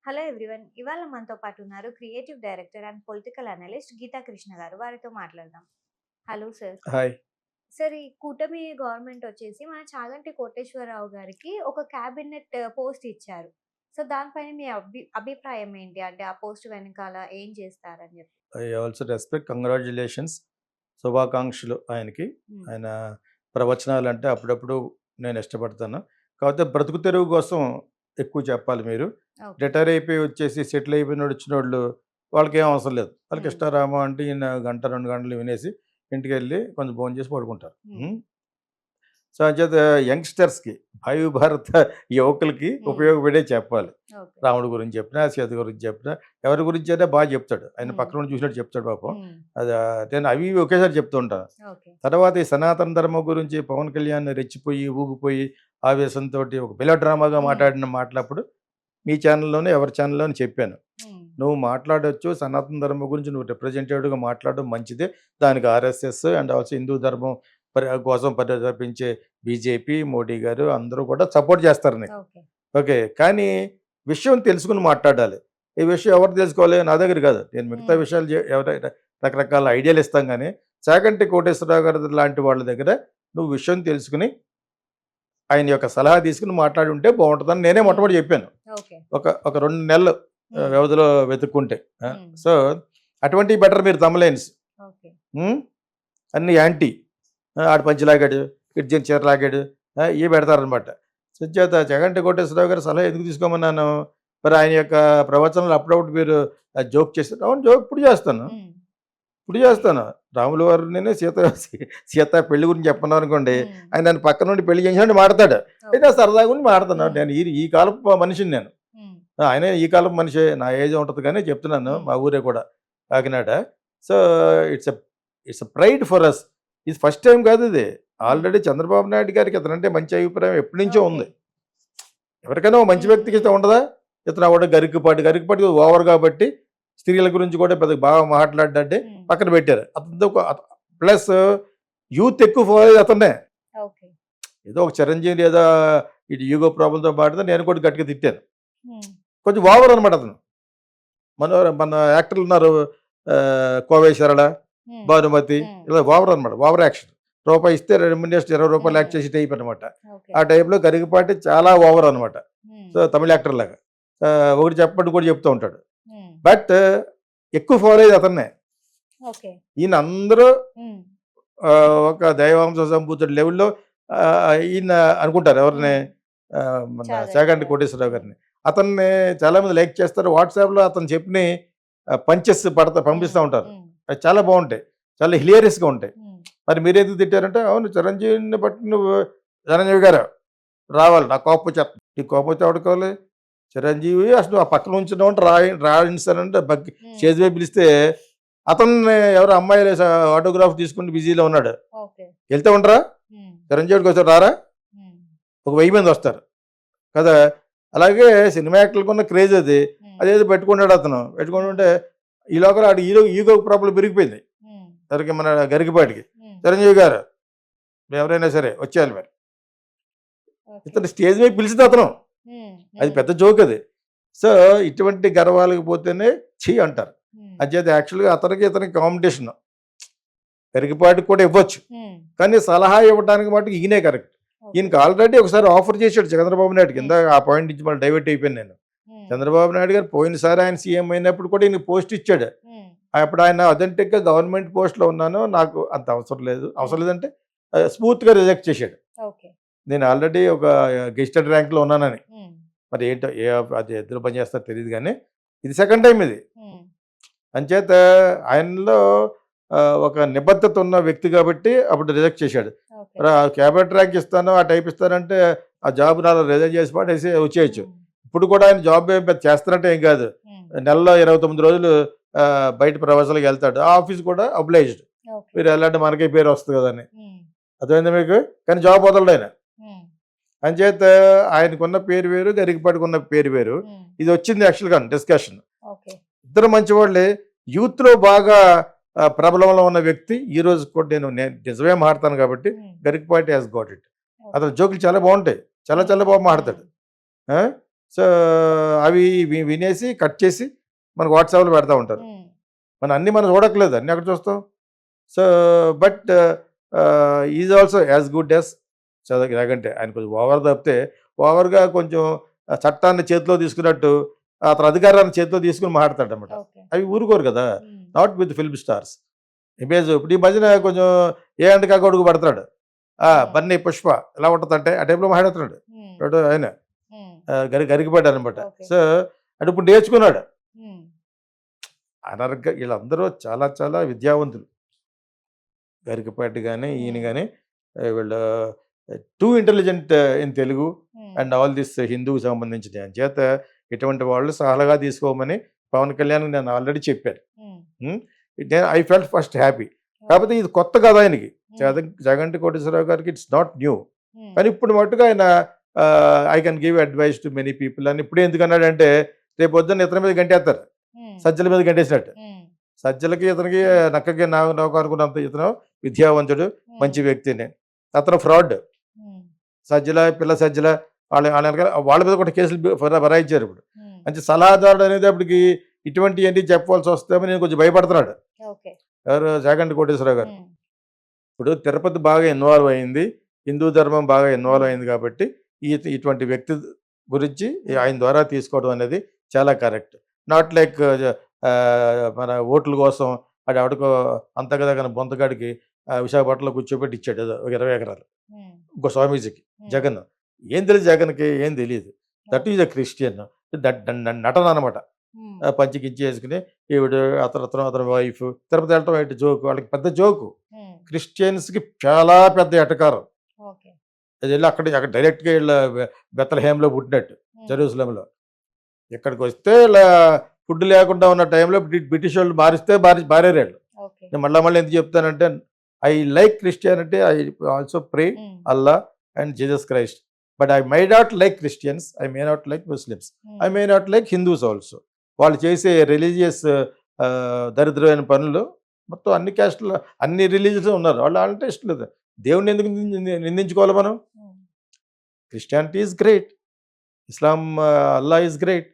Hello everyone. ఇవాళ మనతో పాటు ఉన్నారు creative director and political analyst Geetha Krishna గారు. వారితో మాట్లాడదాం. Hello sir. హాయ్. సార్, ఈ కూటమి గవర్నమెంట్ వచ్చేసి మన చాగంటి కోటేశ్వరరావు గారికి ఒక క్యాబినెట్ పోస్ట్ ఇచ్చారు. సో, దానిపైన మీ అభిప్రాయం ఏంటి? అంటే ఆ పోస్ట్ వెనకాల ఏం చేస్తారని చెప్పి? I also respect. కంగ్రాచ్యులేషన్స్. శుభాకాంక్షలు ఆయనకి. హ్మ్. ఆయన ప్రవచనాలంటే అప్పుడప్పుడు నేను ఇష్టపడతాను. కాకపోతే బ్రతుకు తెరువు కోసం ఎక్కువ చెప్పాలి మీరు. ఓకే. రిటైర్ అయిపోయి వచ్చేసి సెటిల్ అయిపోయినోడు వచ్చినోళ్ళు వాళ్ళకేం అవసరం లేదు. వాళ్ళకి హ్మ్. ఇష్టారామా అంటే ఈయన గంట, 2 గంటలు వినేసి ఇంటికెళ్ళి కొంచెం భోంచేసి పడుకుంటారు. హ్మ్. హ్మ్. సో, అంచేత యంగ్‌స్టర్స్‌కి, భావి భారత యువకులకి హ్మ్. ఉపయోగపడే చెప్పాలి. ఓకే. రాముడి గురించి చెప్పినా, సీత గురించి చెప్పినా, ఎవరి గురించైనా చెప్తాడు. ఆయన హ్మ్. పక్కనుండి చూసినట్టు చెప్తాడు పాపం. హ్మ్. అది నేను అవి ఇవి ఒకేసారి చెప్తూ ఉంటాను. ఓకే. తర్వాత ఈ సనాతన ధర్మం గురించి పవన్ కళ్యాణ్ రెచ్చిపోయి, ఊగిపోయి, ఆవేశంతోటి ఒక మెలో డ్రామాగా హ్మ్. మాట్లాడిన మాటలప్పుడు మీ ఛానల్‌లోనే, ఎవరి ఛానల్‌లోనే చెప్పాను. హ్మ్. నువ్వు మాట్లాడొచ్చు. సనాతన ధర్మం గురించి నువ్వు రిప్రజెంటేటివ్‌గా మాట్లాడడం మంచిదే. దానికి ఆర్ఎస్ఎస్ అండ్ ఆల్సో హిందూ ధర్మం కోసం పరితపించే బీజేపీ, మోడీ గారు అందరూ కూడా సపోర్ట్ చేస్తారు నీకు. ఓకే. ఓకే. కానీ విషయం తెలుసుకొని మాట్లాడాలి. ఈ విషయం ఎవరు తెలుసుకోవాలి? నా దగ్గర కాదు. నేను మిగతా హ్మ్. విషయాలు ఎవరైనా రకరకాల ఐడియాలు ఇస్తాం గానీ, చాగంటి కోటేశ్వరరావు గారి లాంటి వాళ్ళ దగ్గర నువ్వు విషయం తెలుసుకొని, ఆయన యొక్క సలహా తీసుకొని మాట్లాడి ఉంటే బావుంటదని నేనే హ్మ్. మొట్టమొదటి చెప్పాను. ఓకే. ఒక 2 నెలలు హ్మ్. వ్యవధిలో వెతుక్కుంటే. హ్మ్. సో, అటువంటివి బెటర్ మీరు తమ్ములైన్స్. ఓకే. హ్మ్. అన్నీ యాంటీ. ఆడు పంచె లాగాడు, ఇటు చీర లాగాడు, ఇవి పెడతారనమాట. సుచేత జగంటి కోటేశ్వరరావు గారి సలహా ఎందుకు తీసుకోమన్నాను? మరి ఆయన యొక్క ప్రవచనాలు అప్పుడప్పుడు మీరు జోక్ చేస్తారు. అవును, జోక్ ఇప్పుడు చేస్తాను. హ్మ్. ఇప్పుడు చేస్తాను. రాముల వారిని సీత పెళ్లి గురించి చెప్పన్నాననుకోండి, హ్మ్. ఆయన నన్ను పక్కన నుండి పెళ్లి చేసినట్టు మాడతాడు. అయితే ఓకే. సరదాగా ఉండి మాడతాను. హ్మ్. నేను ఈ కాలపు మనిషిని నేను. హ్మ్. ఆయనే ఈ కాలపు మనిషే. నా ఏజ్ ఉంటది గానీ చెప్తున్నాను. హ్మ్. మా ఊరే కూడా Kakinada. So, it's a it's a pride for us. ఇది ఫస్ట్ టైమ్ కాదు ఇది. హ్మ్. ఆల్రెడీ చంద్రబాబు నాయుడు గారికి ఇతనంటే మంచి అభిప్రాయం ఎప్పటినుంచో ఓకే. ఉంది. ఎవరికైనా ఓ మంచి హ్మ్. వ్యక్తికి హ్మ్. ఇష్టం ఉండదా? ఇతను కూడా గరికపాటి ఓవర్ కాబట్టి స్త్రీల గురించి కూడా పెద్దగా బాగా మాట్లాడ్డంటే హ్మ్. పక్కన పెట్టారు. అతనితో ప్లస్ యూత్ ఎక్కువ ఫాలో అయ్యేది అతన్నే. ఓకే. ఏదో ఒక చిరంజీవి లేదా ఇటు ఈగో ప్రాబ్లమ్‌తో పాడితే నేను కూడా గట్టిగా తిట్టాను. హ్మ్. కొంచెం ఓవర్ అనమాట అతను. మన యాక్టర్లున్నారు. 'కోవై సరళ', హ్మ్. 'భానుమతి' హ్మ్. ఇలా ఓవర్ అనమాట. Over action. రూపాయి ఇస్తే రెమ్యునరేషన్ ₹20 యాక్ట్ హ్మ్. చేసే టైప్ అనమాట. ఓకే. ఆ టైప్‌లో గరికపాటి చాలా ఓవర్ అనమాట. హ్మ్. సో, తమిళ్ యాక్టర్‌లాగా. ఒకటి చెప్పమంటే కూడా చెప్తూ ఉంటాడు. హ్మ్. బట్ ఎక్కువ ఫాలో అయ్యేది అతన్నే. ఓకే. ఈయన అందరూ హ్మ్. ఒక దైవాంశ సంభూతుడి లెవెల్‌లో ఈయన అనుకుంటారు. ఎవరిని? హ్మ్. మన చాగంటి చాగంటి గారు. కోటేశ్వరరావు హ్మ్. గారిని. అతన్ని చాలామంది లైక్ చేస్తారు. వాట్సాప్‌లో అతను చెప్పినయి పంచెస్ పంపిస్తా హ్మ్. ఉంటారు. హ్మ్. అవి చాలా బావుంటాయి. చాలా హిలేరియస్‌గా ఉంటాయి. హ్మ్. మరి మీరెందుకు తిట్టారంటే, అవును చిరంజీవిని బట్టి నువ్వు చిరంజీవి గారు రావాలి. నాకు కోపం వచ్చేస్తుంది. నీకు కోపం వచ్చి ఎవడికి కావాలి? చిరంజీవి అసలు ఆ పక్కన ఉంచుదామంటే రాయించానంటే హ్మ్. స్టేజ్ మీద పిలిస్తే అతన్ని ఎవరో అమ్మాయి ఆటోగ్రాఫ్ తీసుకుంటూ బిజీలో ఉన్నాడు. ఓకే. వెళ్తే ఉండరా? హ్మ్. చిరంజీవిడికి ఒకసారి రారా? హ్మ్. ఒక 1000 మంది వస్తారు కదా! అలాగే సినిమా యాక్టర్లకున్న క్రేజ్ అది. హ్మ్. అదేదో పెట్టుకున్నాడు అతను. హ్మ్. పెట్టుకుంటుంటే ఈ లోకల ఆడి ఈగో ప్రాబ్లమ్ పెరిగిపోయింది. హ్మ్. ఎవరికి? మన గరికపాటికి. హ్మ్. చిరంజీవి గారు ఎవరైనా సరే వచ్చేయాలి మరి. ఓకే. ఇతను స్టేజ్ మీద పిలిచింది అతను. హ్మ్. అది హ్మ్. పెద్ద జోక్ అది. సో, ఇటువంటి గర్వాలకు పోతేనే ఛీ అంటారు. హ్మ్. అంచేత యాక్చువల్‌గా ఇతనికి కాంపిటీషన్. గరికపాటికి కూడా ఇవ్వచ్చు. హ్మ్. కానీ సలహా ఇవ్వడానికి మటుకు ఈయనే కరెక్ట్. ఓకే. ఈయనకి ఆల్రెడీ ఒకసారి ఆఫర్ చేసాడు చంద్రబాబు నాయుడుకి. హ్మ్. ఇందాక ఆ పాయింట్ నుంచి మళ్ళీ డైవర్ట్ అయిపోయాను నేను. హ్మ్. చంద్రబాబు నాయుడు గారు పోయినసారి ఆయన సీఎం అయినప్పుడు కూడా ఈయనకి పోస్ట్ ఇచ్చాడు. హ్మ్. అప్పుడు ఆయన అథెంటిక్‌గా గవర్నమెంట్ పోస్ట్‌లో ఉన్నాను. నాకు అంత అవసరం లేదు. అవసరం హ్మ్. లేదంటే స్మూత్‌గా రిజెక్ట్ చేసాడు. ఓకే. నేను ఆల్రెడీ ఒక గెజిటెడ్ ర్యాంక్‌లో ఉన్నానని. హ్మ్. మరి ఏంటో అది ఎందులో పని చేస్తారో తెలీదు గానీ, ఇది సెకండ్ టైమ్ ఇది. హ్మ్. అంచేత ఆయనలో ఒక నిబద్ధత ఉన్న వ్యక్తి కాబట్టి అప్పుడు రిజెక్ట్ చేశాడు. ఓకే. మరి ఆ క్యాబినెట్ ర్యాంక్ ఇస్తాను, ఆ టైప్ ఇస్తానంటే ఆ జాబ్ నాలో రిజైన్ చేసి పడేసి వచ్చేయొచ్చు. హ్మ్. ఇప్పుడు కూడా ఆయన జాబ్ ఏం పెద్ద చేస్తున్నట్టు ఏం కాదు. హ్మ్. నెలలో 29 రోజులు బయట ప్రవాసాలకు వెళ్తాడు. ఆ ఆఫీస్ కూడా అబ్లైజ్డ్. ఓకే. మీరు ఎళ్ళండి మనకే పేరు వస్తది కదని. హ్మ్. అర్థమైందా మీకు? కానీ జాబ్ వదలడాయన. హ్మ్. అంచేత ఆయనకున్న పేరు వేరు, గరికపాటికున్న పేరు వేరు. హ్మ్. ఇది వచ్చింది యాక్చువల్‌గా డిస్కషన్. ఓకే. ఇద్దరు మంచివాళ్ళే. యూత్‌లో బాగా ప్రబలంలో ఉన్న వ్యక్తి ఈరోజు కూడా నేను నిజమే మాట్లాడతాను కాబట్టి హ్మ్. Garikapati has got it. Okay. అతని జోకులు చాలా బావుంటాయి. చాలా హ్మ్. చాలా బాగా హ్మ్. మాట్లాడతాడు. ఆ! సో అవి వినేసి కట్ చేసి మనకు వాట్సాప్లో పెడతా ఉంటారు. మనం చూడట్లేదు, అన్నీ అక్కడ చూస్తాం. So but is also as good as ఎలాగంటే ఆయన కొంచెం ఓవర్ తప్పితే ఓవర్గా కొంచెం చట్టాన్ని చేతిలో తీసుకున్నట్టు అతను అధికారాన్ని చేతిలో తీసుకుని మాట్లాడతాడు అనమాట. అవి ఊరుకోరు కదా, not with film stars image. ఇప్పుడు ఈ మధ్యన కొంచెం ఏ అంటకా కొడుకు పడతాడు, బన్నీ పుష్ప ఎలా ఉంటుందంటే ఆ టైంలో మాట్లాడుతున్నాడు ఆయన గరికిపడ్డాడు అనమాట. సో అంటే ఇప్పుడు నేర్చుకున్నాడు. అనర్గ వీళ్ళందరూ చాలా చాలా విద్యావంతులు, గరికపాటి కానీ ఈయన కానీ వీళ్ళు too intelligent in Telugu and all this హిందూకి సంబంధించిన చేత ఇటువంటి వాళ్ళు సహలగా తీసుకోమని పవన్ కళ్యాణ్ నేను ఆల్రెడీ చెప్పాను. I felt first happy. కాకపోతే ఇది కొత్త కథ ఆయనకి, జగంటి కోటేశ్వరరావు గారికి ఇట్స్ నాట్ న్యూ. కానీ ఇప్పుడు మట్టుగా ఆయన I can give advice to many people అని ఇప్పుడు ఎందుకన్నాడంటే రేపు పొద్దున్న ఇతని మీద గంటేస్తారు, సజ్జల మీద గంటేసినట్టు. సజ్జలకి ఇతనికి నక్కకి నాకు అనుకున్నంత ఇతను విద్యావంతుడు, మంచి వ్యక్తిని. అతను ఫ్రాడ్. సజ్జల పిల్ల సజ్జల వాళ్ళ మీద కూడా కేసులు బరాయించారు. ఇప్పుడు అంటే సలహాదారుడు అనేది అప్పటికి ఇటువంటివన్నీ చెప్పవలసి వస్తామని నేను కొంచెం భయపడుతున్నాడు ఎవరు జగంటి కోటేశ్వరరావు గారు. ఇప్పుడు తిరుపతి బాగా ఇన్వాల్వ్ అయింది, హిందూ ధర్మం బాగా ఇన్వాల్వ్ అయింది కాబట్టి ఇటువంటి వ్యక్తి గురించి ఆయన ద్వారా తీసుకోవడం అనేది చాలా కరెక్ట్. నాట్ లైక్ మన ఓట్ల కోసం అది ఎవడికో అంతకదగిన బొంతగాడికి విశాఖపట్నంలో కూర్చోబెట్టి ఇచ్చాడు ఒక 20 ఎకరాలు ఇంకో స్వామీజీకి. జగన్ ఏం తెలియదు, జగన్కి ఏం తెలియదు. దట్ ఈజ్ అ క్రిస్టియన్ నటన అనమాట. పంచికించి వేసుకుని ఈవిడ అతని వైఫ్ తిరుపతి వెళ్ళటం ఏంటి జోకు, వాళ్ళకి పెద్ద జోకు. క్రిస్టియన్స్కి చాలా పెద్ద ఎటకారం. అది వెళ్ళి అక్కడ డైరెక్ట్గా వీళ్ళ బెత్లహేమ్లో పుట్టినట్టు జెరూసలంలో. ఇక్కడికి వస్తే ఇలా ఫుడ్ లేకుండా ఉన్న టైంలో బ్రిటిష్ వాళ్ళు మారిస్తే మారేరాళ్ళు. నేను మళ్ళీ ఎందుకు చెప్తానంటే I like Christianity, I also pray Allah and Jesus Christ, but I may not like Christians, I may not like Muslims, I may not like Hindus also. వాళ్ళు చేసే రిలీజియస్ దరిద్రమైన పనులు మొత్తం అన్ని క్యాస్ట్లో అన్ని రిలీజియస్ ఉన్నారు, వాళ్ళు అంటే ఇష్టం లేదు. దేవుడిని ఎందుకు నిందించుకోవాలి మనం? Christianity is great, Islam Allah is great,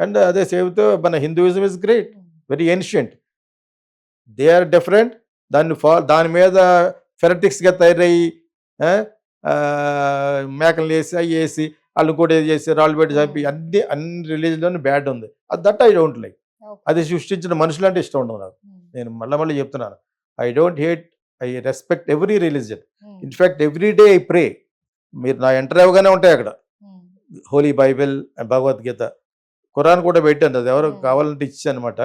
and అదే సేవ్తో మన Hinduism is great, very ancient. They are different. దాని మీద ఫెరటిక్స్గా తయారయ్యి మేకలు వేసి అవి వేసి వాళ్ళు కూడా చేసి రాళ్ళు పెట్టి చంపి అన్ని రిలీజన్లోనే బ్యాడ్ ఉంది. That I don't like. అది సృష్టించిన మనుషులంటే ఇష్టం ఉండదు నాకు. నేను మళ్ళీ చెప్తున్నాను, I don't hate, I respect every religion. In fact every day I pray. మీరు నా ఎంటర్ అవ్వగానే ఉంటాయి అక్కడ హోలీ బైబిల్, భగవద్గీత, ఖురాన్ కూడా పెట్టాను. అది ఎవరు కావాలంటే ఇచ్చాను అనమాట.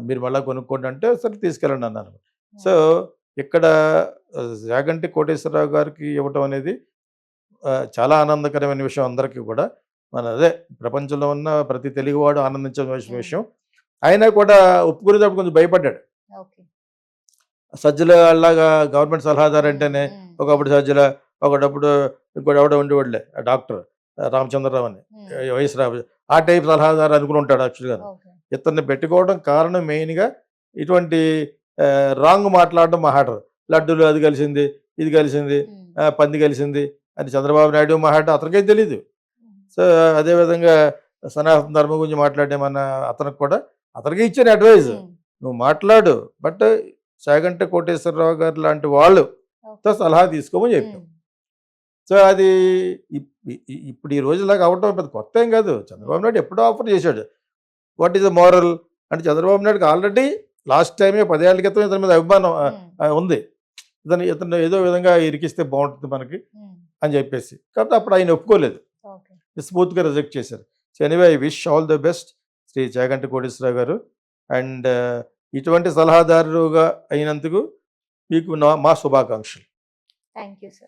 మీరు మళ్ళీ కొనుక్కోండి అంటే సరే తీసుకెళ్ళండి అన్నాను. సో ఇక్కడ యాగంటి కోటేశ్వరరావు గారికి ఇవ్వటం అనేది చాలా ఆనందకరమైన విషయం అందరికీ కూడా. అదే ప్రపంచంలో ఉన్న ప్రతి తెలుగువాడు ఆనందించవలసిన విషయం. అయినా కూడా ఒప్పుకునేటప్పుడు కొంచెం భయపడ్డాడు. సజ్జల అలాగా గవర్నమెంట్ సలహాదారు అంటేనే ఒకప్పుడు సజ్జల, ఒకటప్పుడు ఇంకోటి ఎవడో ఉండేవాళ్ళే డాక్టర్ రామచంద్రరావు అని, వైఎస్ రావు, ఆ టైప్ సలహాదారు అనుకుని ఉంటాడు యాక్చువల్గా. ఇతన్ని పెట్టుకోవడం కారణం మెయిన్గా ఇటువంటి రాంగ్ మాట్లాడడం మాట్లాడరు. లడ్డూలు అది కలిసింది, ఇది కలిసింది, పంది కలిసింది అని చంద్రబాబు నాయుడు మాట్లాడడం అతనికేం తెలీదు. సో అదేవిధంగా సనాతన ధర్మం గురించి మాట్లాడేమన్నా అతనికి ఇచ్చిన అడ్వైజ్, నువ్వు మాట్లాడు, బట్ చాగంటి కోటేశ్వరరావు గారు లాంటి వాళ్ళతో సలహా తీసుకోమని చెప్పాం. సో అది ఇప్పుడు ఈ రోజులాగా అవటం పెద్ద కొత్త ఏం కాదు. చంద్రబాబు నాయుడు ఎప్పుడో ఆఫర్ చేశాడు. వాట్ ఈస్ ద మోరల్ అంటే చంద్రబాబు నాయుడుకి ఆల్రెడీ లాస్ట్ టైమే 10 ఏళ్ల క్రితం ఇతని మీద అభిమానం ఉంది. ఇతను ఏదో విధంగా ఇరికిస్తే బాగుంటుంది మనకి అని చెప్పేసి. కాబట్టి అప్పుడు ఆయన ఒప్పుకోలేదు, స్మూత్గా రిజెక్ట్ చేశారు. So anyway I wish all the best Shri Chaganti Koteswararao గారు. అండ్ ఇటువంటి సలహాదారుగా అయినందుకు మీకు మా శుభాకాంక్షలు. Thank you sir.